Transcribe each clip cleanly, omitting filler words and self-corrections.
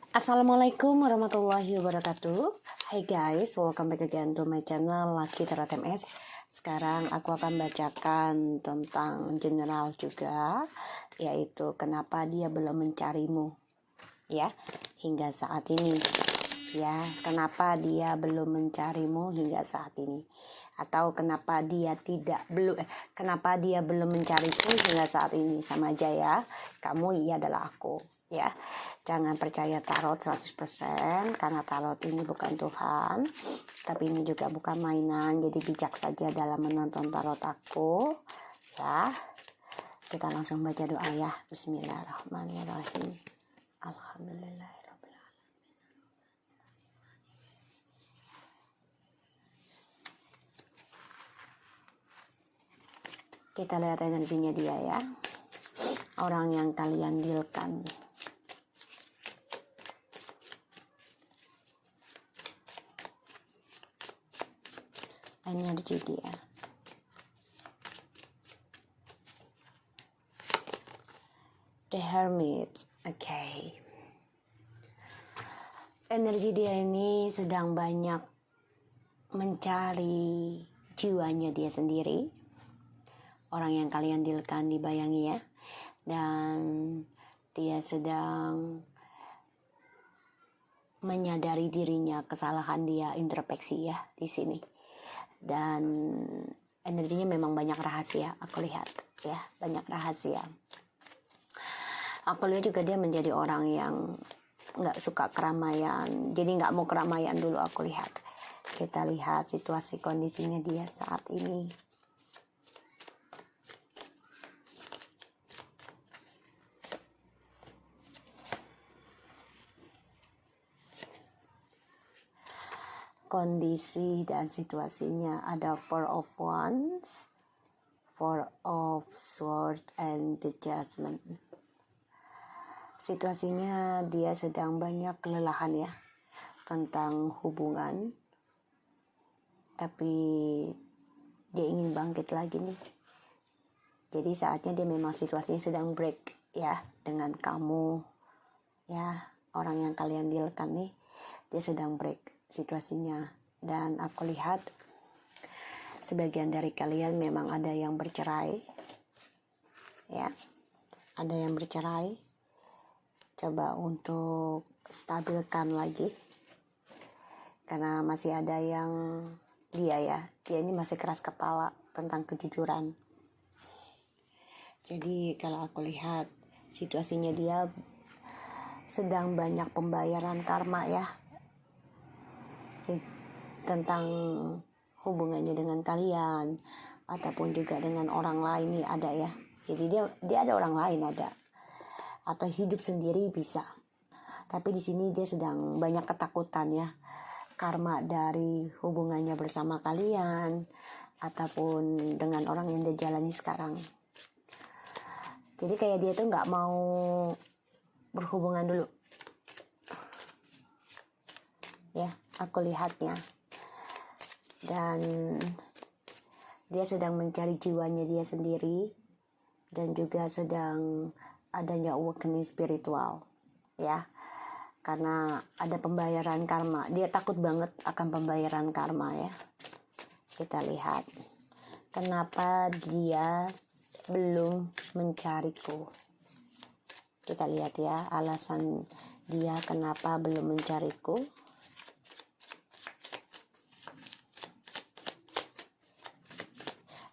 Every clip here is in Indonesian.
Assalamualaikum warahmatullahi wabarakatuh. Hai guys, welcome back again to my channel Lucky Tarot MS. Sekarang aku akan bacakan tentang general juga, yaitu kenapa dia belum mencarimu ya hingga saat ini. Ya, kenapa dia belum mencarimu hingga saat ini, atau kenapa dia belum mencariku hingga saat ini. Sama aja ya, kamu ia adalah aku ya. Jangan percaya tarot 100%, karena tarot ini bukan Tuhan, tapi ini juga bukan mainan. Jadi bijak saja dalam menonton tarot aku ya. Kita langsung baca doa ya. Bismillahirrahmanirrahim. Alhamdulillah. Kita lihat energinya dia ya. Orang yang kalian dealkan. Energi dia. The Hermit. Okay. Energi dia ini sedang banyak mencari jiwanya dia sendiri. Orang yang kalian dealkan, dibayangi ya. Dan dia sedang menyadari dirinya, kesalahan dia, introspeksi ya di sini. Dan energinya memang banyak rahasia, aku lihat ya, banyak rahasia. Aku lihat juga dia menjadi orang yang nggak suka keramaian, jadi nggak mau keramaian dulu. Aku lihat, kita lihat situasi kondisinya dia saat ini. Kondisi dan situasinya ada Four of Wands, Four of Swords, and the Judgment. Situasinya dia sedang banyak kelelahan ya tentang hubungan, tapi dia ingin bangkit lagi nih. Jadi saatnya dia memang situasinya sedang break ya dengan kamu ya, orang yang kalian dealkan nih, dia sedang break situasinya. Dan aku lihat sebagian dari kalian memang ada yang bercerai ya, ada yang bercerai. Coba untuk stabilkan lagi, karena masih ada yang dia ini masih keras kepala tentang kejujuran. Jadi kalau aku lihat situasinya dia sedang banyak pembayaran karma ya, tentang hubungannya dengan kalian ataupun juga dengan orang lain nih ada ya. Jadi dia ada orang lain, ada, atau hidup sendiri bisa. Tapi di sini dia sedang banyak ketakutan ya, karma dari hubungannya bersama kalian ataupun dengan orang yang dia jalani sekarang. Jadi kayak dia tuh nggak mau berhubungan dulu ya, aku lihatnya. Dan dia sedang mencari jiwanya dia sendiri, dan juga sedang adanya awakening spiritual ya, karena ada pembayaran karma. Dia takut banget akan pembayaran karma ya. Kita lihat kenapa dia belum mencariku. Kita lihat ya alasan dia kenapa belum mencariku.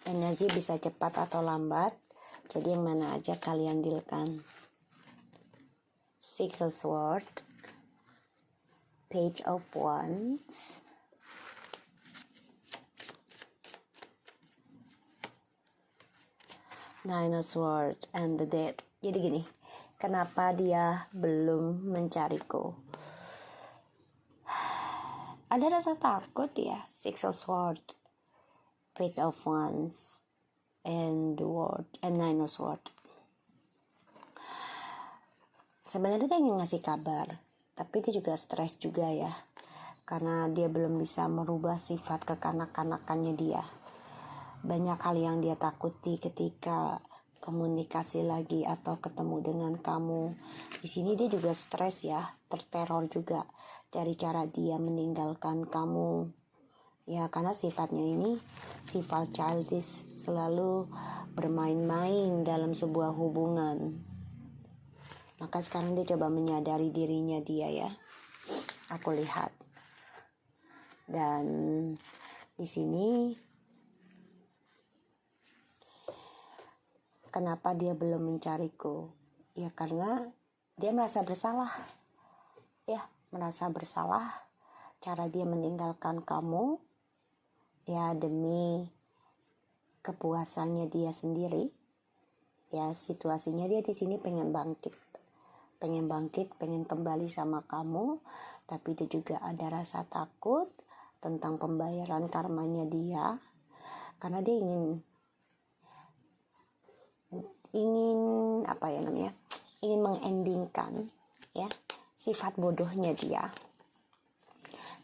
Energi bisa cepat atau lambat, jadi yang mana aja kalian dealkan. Six of Swords, Page of Wands, Nine of Swords, and the Death. Jadi gini, kenapa dia belum mencariku? Ada rasa takut ya. Six of Swords, Page of Wands, and the World, and Nine of Swords. Sebenarnya dia ingin ngasih kabar, tapi dia juga stres juga ya, karena dia belum bisa merubah sifat kekanak-kanakannya dia. Banyak hal yang dia takuti ketika komunikasi lagi atau ketemu dengan kamu. Di sini dia juga stres ya, terteror juga dari cara dia meninggalkan kamu. Ya, karena sifatnya ini sifat childish, selalu bermain-main dalam sebuah hubungan. Maka sekarang dia coba menyadari dirinya dia ya. Aku lihat. Dan di sini kenapa dia belum mencariku? Ya karena dia merasa bersalah. Ya, merasa bersalah cara dia meninggalkan kamu. Ya, demi kepuasannya dia sendiri. Ya, situasinya dia di sini pengen bangkit, pengen kembali sama kamu, tapi dia juga ada rasa takut tentang pembayaran karmanya dia, karena dia ingin mengendingkan ya sifat bodohnya dia,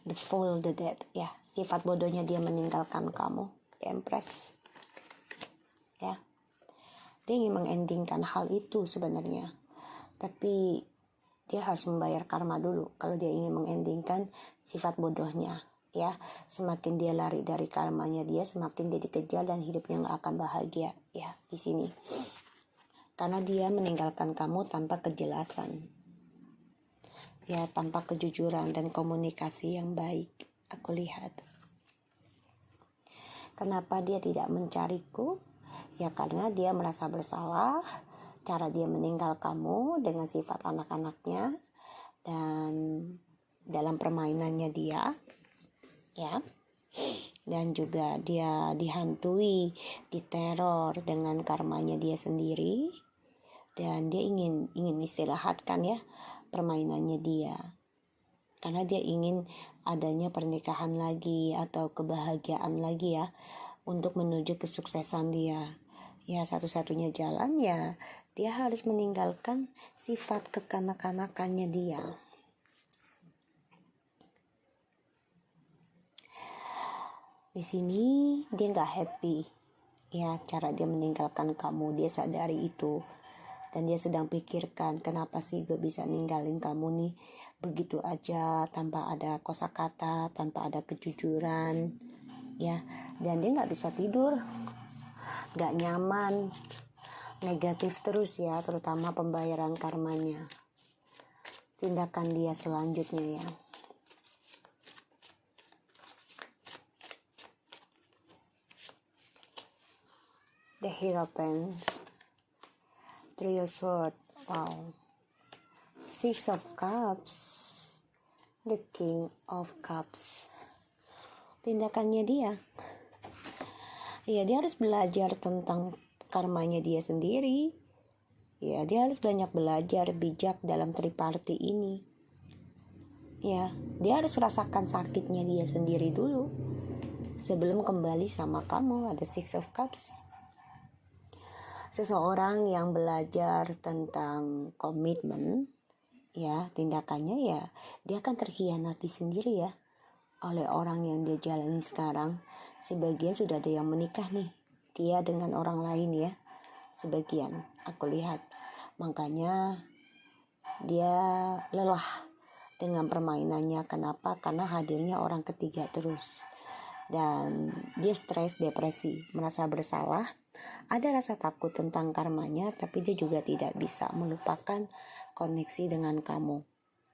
the fool, the dead ya, sifat bodohnya dia meninggalkan kamu, Empress ya. Dia ingin mengendingkan hal itu sebenarnya, tapi dia harus membayar karma dulu kalau dia ingin mengendingkan sifat bodohnya ya. Semakin dia lari dari karmanya dia, semakin dia dikejar dan hidupnya gak akan bahagia ya di sini, karena dia meninggalkan kamu tanpa kejelasan ya, tanpa kejujuran dan komunikasi yang baik. Aku lihat kenapa dia tidak mencariku. Ya karena dia merasa bersalah cara dia meninggal kamu dengan sifat anak-anaknya dan dalam permainannya dia ya. Dan juga dia dihantui, diteror dengan karmanya dia sendiri, dan dia ingin istirahatkan ya permainannya dia, karena dia ingin adanya pernikahan lagi atau kebahagiaan lagi ya, untuk menuju kesuksesan dia. Ya, satu-satunya jalan ya dia harus meninggalkan sifat kekanak-kanakannya dia. Di sini dia nggak happy ya cara dia meninggalkan kamu. Dia sadari itu dan dia sedang pikirkan, kenapa sih gue bisa ninggalin kamu nih begitu aja, tanpa ada kosakata, tanpa ada kejujuran ya. Dan dia nggak bisa tidur, nggak nyaman, negatif terus ya, terutama pembayaran karmanya, tindakan dia selanjutnya ya. The Hierophant, Three of Swords, wow, Six of Cups, the King of Cups. Tindakannya dia, ya dia harus belajar tentang karmanya dia sendiri. Ya dia harus banyak belajar bijak dalam triparti ini. Ya dia harus rasakan sakitnya dia sendiri dulu sebelum kembali sama kamu. Ada Six of Cups. Seseorang yang belajar tentang komitmen ya, tindakannya ya dia akan terkhianati sendiri ya oleh orang yang dia jalani sekarang. Sebagian sudah ada yang menikah nih, dia dengan orang lain ya, sebagian aku lihat. Makanya dia lelah dengan permainannya. Kenapa? Karena hadirnya orang ketiga terus, dan dia stres, depresi, merasa bersalah, ada rasa takut tentang karmanya, tapi dia juga tidak bisa melupakan koneksi dengan kamu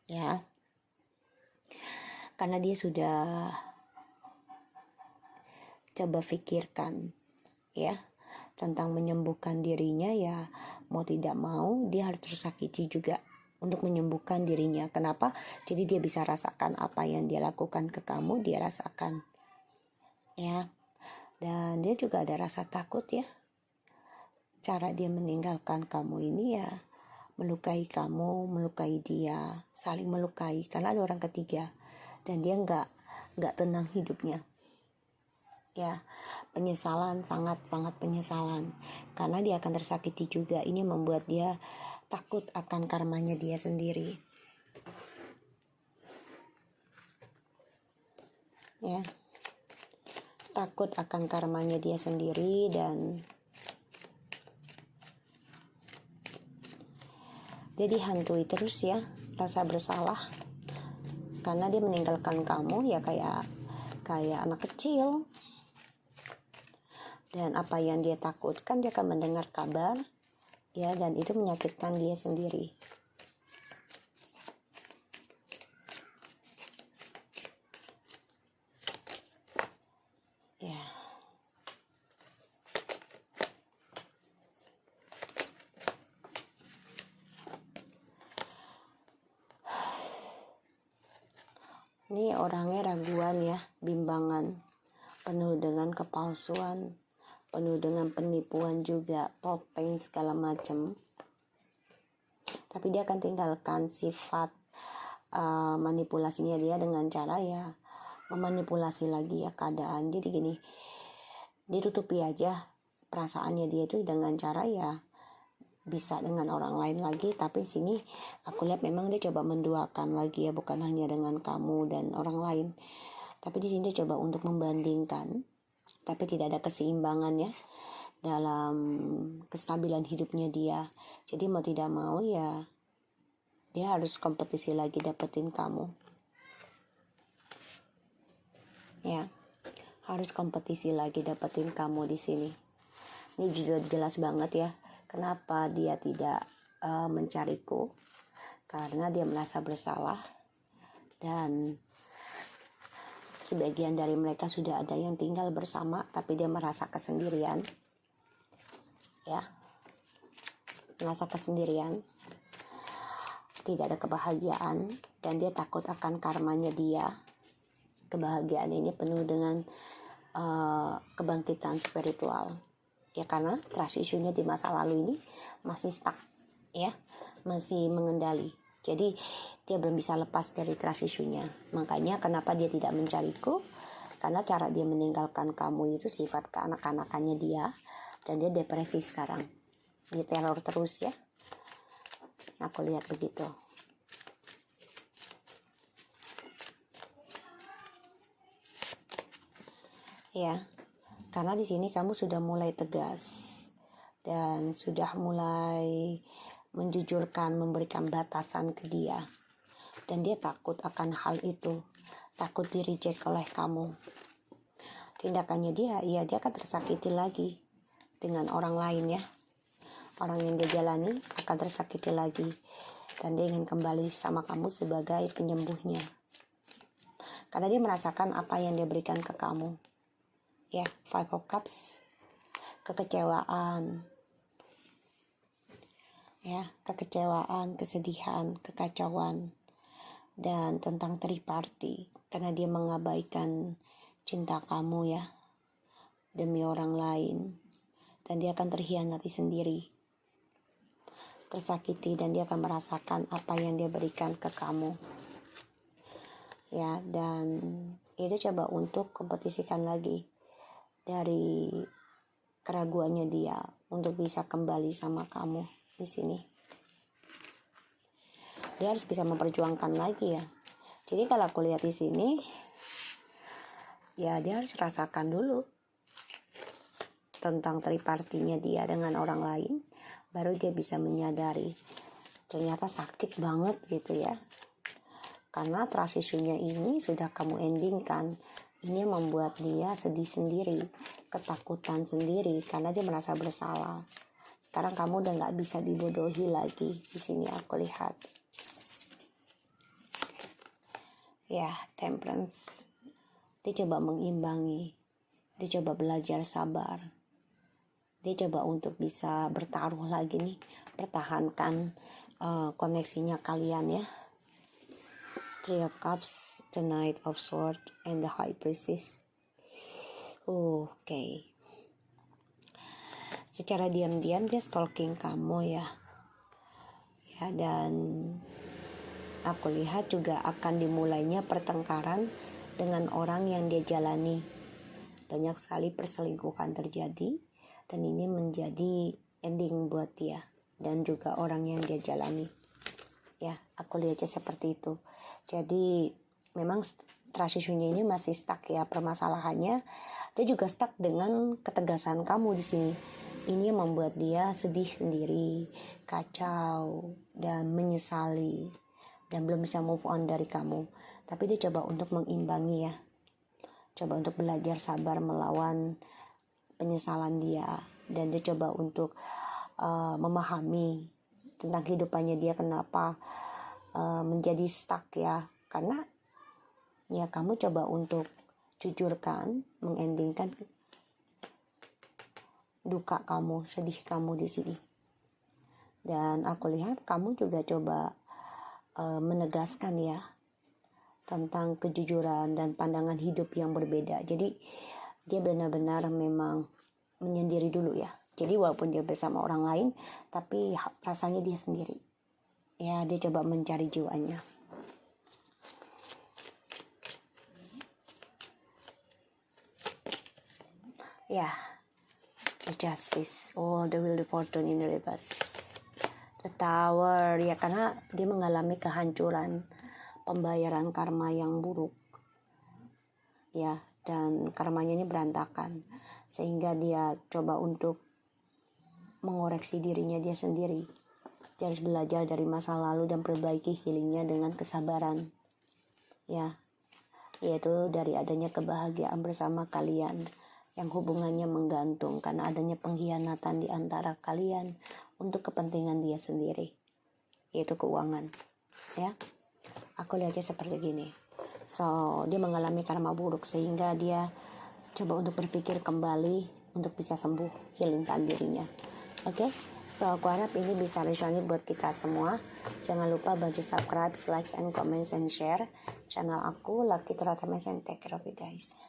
ya, karena dia sudah coba pikirkan ya tentang menyembuhkan dirinya. Ya mau tidak mau dia harus tersakiti juga untuk menyembuhkan dirinya. Kenapa? Jadi dia bisa rasakan apa yang dia lakukan ke kamu, dia rasakan ya. Dan dia juga ada rasa takut ya, cara dia meninggalkan kamu ini ya melukai kamu, melukai dia, saling melukai karena ada orang ketiga, dan dia nggak tenang hidupnya ya. Penyesalan, sangat penyesalan, karena dia akan tersakiti juga. Ini membuat dia takut akan karmanya dia sendiri ya, takut akan karmanya dia sendiri. Dan Dia dihantui terus ya, rasa bersalah karena dia meninggalkan kamu ya, kayak anak kecil. Dan apa yang dia takutkan, dia akan mendengar kabar ya, dan itu menyakitkan dia sendiri. Ya. Ini orangnya raguan ya, bimbangan, penuh dengan kepalsuan, penuh dengan penipuan juga, topeng segala macam. Tapi dia akan tinggalkan sifat manipulasinya dia dengan cara ya memanipulasi lagi ya keadaan. Jadi gini, ditutupi aja perasaannya dia itu dengan cara ya bisa dengan orang lain lagi. Tapi di sini aku lihat memang dia coba menduakan lagi ya, bukan hanya dengan kamu dan orang lain. Tapi di sini dia coba untuk membandingkan, tapi tidak ada keseimbangan ya dalam kestabilan hidupnya dia. Jadi mau tidak mau ya dia harus kompetisi lagi dapetin kamu. Ya, harus kompetisi lagi dapetin kamu di sini. Ini juga jelas banget ya, kenapa dia tidak mencariku, karena dia merasa bersalah dan sebagian dari mereka sudah ada yang tinggal bersama, tapi dia merasa kesendirian. Ya, merasa kesendirian, tidak ada kebahagiaan, dan dia takut akan karmanya dia. Kebahagiaan ini penuh dengan kebangkitan spiritual ya, karena trust issue-nya di masa lalu ini masih stuck ya, masih mengendali. Jadi dia belum bisa lepas dari trust issue-nya. Makanya kenapa dia tidak mencariku, karena cara dia meninggalkan kamu itu sifat kekanak-kanakannya dia, dan dia depresi sekarang, dia teror terus ya. Aku lihat begitu. Ya, karena di sini kamu sudah mulai tegas dan sudah mulai menjujurkan, memberikan batasan ke dia, dan dia takut akan hal itu, takut di reject oleh kamu. Tindakannya dia akan tersakiti lagi dengan orang lain ya. Orang yang dia jalani akan tersakiti lagi, dan dia ingin kembali sama kamu sebagai penyembuhnya, karena dia merasakan apa yang dia berikan ke kamu. Ya, Five of Cups, kekecewaan, ya, kekecewaan, kesedihan, kekacauan, dan tentang third party, karena dia mengabaikan cinta kamu ya demi orang lain, dan dia akan terhianati sendiri, tersakiti, dan dia akan merasakan apa yang dia berikan ke kamu ya. Dan itu coba untuk kompetisikan lagi dari keraguannya dia untuk bisa kembali sama kamu di sini. Dia harus bisa memperjuangkan lagi ya. Jadi kalau aku lihat di sini, ya dia harus rasakan dulu tentang tripartinya dia dengan orang lain, baru dia bisa menyadari ternyata sakit banget gitu ya. Karena trust issue-nya ini sudah kamu endingkan. Ini membuat dia sedih sendiri, ketakutan sendiri, karena dia merasa bersalah. Sekarang kamu udah nggak bisa dibodohi lagi. Di sini aku lihat. Ya, Temperance. Dia coba mengimbangi. Dia coba belajar sabar. Dia coba untuk bisa bertaruh lagi nih, pertahankan koneksinya kalian ya. Three of Cups, the Knight of Swords, and the High Priestess. Oke. Secara diam-diam dia stalking kamu ya. Ya, dan aku lihat juga akan dimulainya pertengkaran dengan orang yang dia jalani. Banyak sekali perselingkuhan terjadi, dan ini menjadi ending buat dia dan juga orang yang dia jalani. Ya, aku lihatnya seperti itu. Jadi memang trust issue-nya ini masih stuck ya, permasalahannya. Dia juga stuck dengan ketegasan kamu di sini. Ini yang membuat dia sedih sendiri, kacau dan menyesali dan belum bisa move on dari kamu. Tapi dia coba untuk mengimbangi ya. Coba untuk belajar sabar melawan penyesalan dia. Dan dia coba untuk memahami tentang kehidupannya dia kenapa menjadi stuck ya. Karena ya kamu coba untuk jujurkan, mengendingkan duka kamu, sedih kamu di sini. Dan aku lihat kamu juga coba menegaskan ya tentang kejujuran dan pandangan hidup yang berbeda. Jadi dia benar-benar memang menyendiri dulu ya. Jadi walaupun dia bersama orang lain, tapi rasanya dia sendiri. Ya, dia coba mencari jiwanya. Ya, the justice, all the will, the fortune in the reverse. The tower, ya karena dia mengalami kehancuran, pembayaran karma yang buruk. Ya, dan karmanya ini berantakan. Sehingga dia coba untuk mengoreksi dirinya dia sendiri. Dia harus belajar dari masa lalu dan perbaiki healingnya dengan kesabaran. Ya, yaitu dari adanya kebahagiaan bersama kalian yang hubungannya menggantung karena adanya pengkhianatan di antara kalian untuk kepentingan dia sendiri, yaitu keuangan. Ya, aku lihatnya seperti gini. So, dia mengalami karma buruk sehingga dia coba untuk berpikir kembali untuk bisa sembuh, healingkan dirinya. Oke, so aku harap ini bisa resonate buat kita semua. Jangan lupa bantu subscribe, like, and comment, and share channel aku, Lucky Teratemes, and take care of you guys.